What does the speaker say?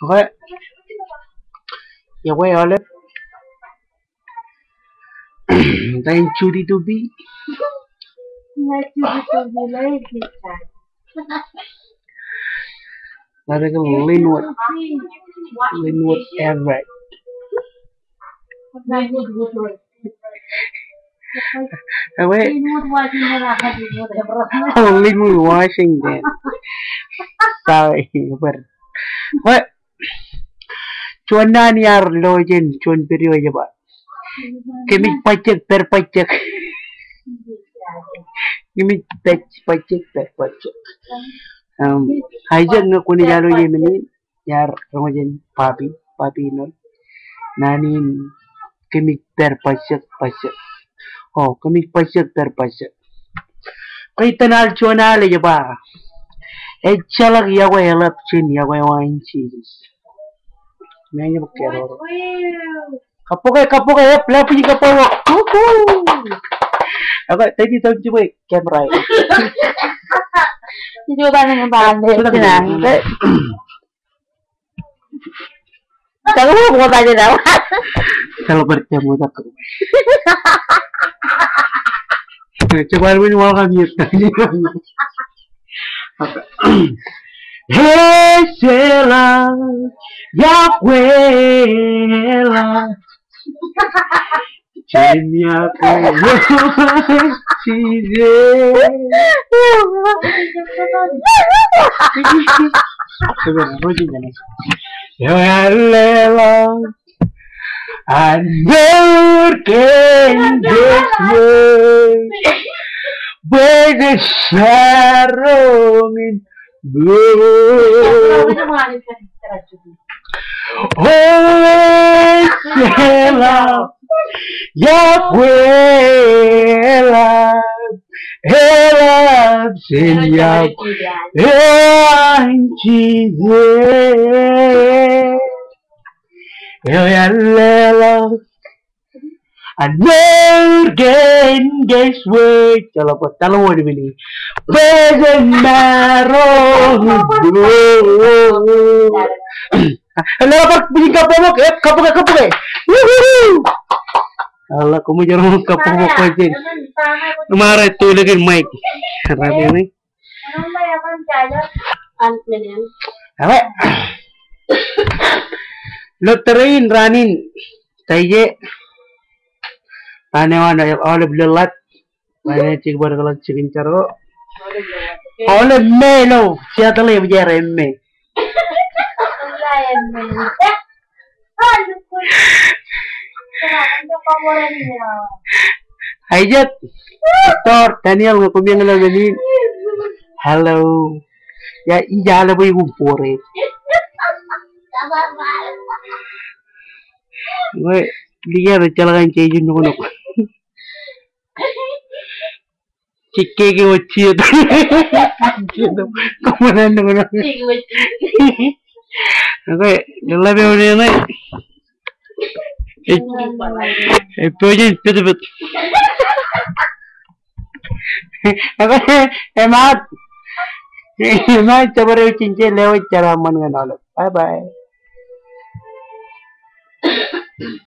Okay, ya voy oleh tayo cuti to be talagang linwood Everett. Okay, Linwood Washington. Sorry, but what? Chuan na niyar lojen chuan period aja ba? Kami pacek per pacek. Kami pacek per pacek. Aja nggak kuni jalo je meni yar ramajan papi no nanin kami per pacek pacek. Oh, kami pacek per pacek. Kay tanal chuan ale aja ba? Echalak yawa elap chin yawa wine cheese. May bakero. Kapoke ya pelapi kapoke. Ako tadi tahu coba kamera. Itu kan yang pandai tenang. Tahu bukan aja dah. Kalau bertemu tak. Coba ini mau kami Hey Sela, Yakwela, Chenya Chize. Yalela, I never can this way, where the shadow in blue. Oh, Sela, Yakwela, Ela, Chenya, Chize. Yalela, I never can guess way. Chalo po, talo mo ni Present marrow. Hello, pag bunyi kapok, kapok. Woohoo! Allah, kamu jangan kapok aja. Kemarin tuh lagi mic. Rapi nih. Apa? Loterin ranin. Taye. Ane oleh belat. Ane cik baru kalau cikin caro. Oleh melo. Siapa lagi bicara emme? Aijat, Tor, Daniel nggak kubiang lagi ni. Halo, ya ija lah boleh kumpulin. Gue dia berjalan cejun nono. Cikke ke uci itu. Kemana nono? Oke, lebih mana ni? Itu aja betul. Oke, hemat coba cincin lewat cara mana nol. Bye bye.